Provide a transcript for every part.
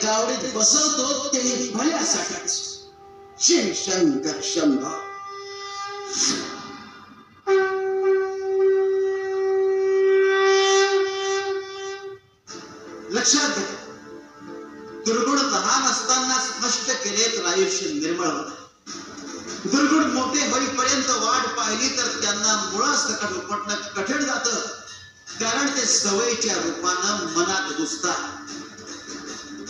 कावडीत बसवतो तेही भल्यासाठीच. शिव शंकर शंभो. लक्षात घ्या, दुर्गुण लहान असताना स्पष्ट केले तर आयुष्य निर्मळ होत. दुर्गुण मोठे होईपर्यंत वाट पाहिली तर त्यांना मुळासकट उपटणं कठीण जातं, कारण ते सवयीच्या रूपानं मनात घुसतात.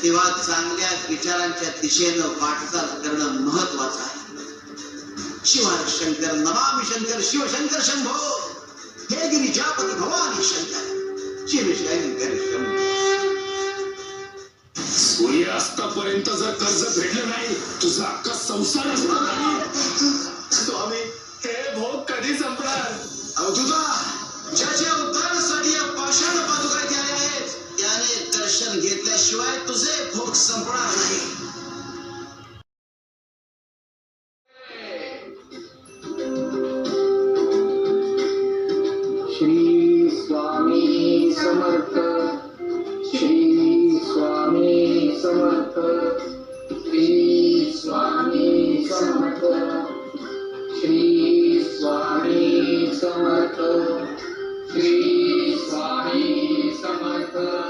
तेव्हा चांगल्या विचारांच्या दिशेनं वाटचाल करणं महत्वाचं आहे. शिवाय शंकर नमामि शंकर शिवशंकर शंभो. हे गिरिजापती भवानी शंकर शिवशंकर शंभो. सूर्यास्तापर्यंत जर कर्ज फेडलं नाही तुझा अख्खा संसार असणार नाही. स्वामी, हे भोग कधी संपणार? तुझा ज्याच्या उद्धारासाठी या पाषाण पादुका इथे आल्या आहेत त्याने दर्शन घेतल्याशिवाय तुझे भोग संपणार नाही. श्री स्वामी समर्थ. श्री स्वामी समर्थ. श्री स्वामी समर्थ. श्री स्वामी समर्थ. श्री स्वामी समर्थ.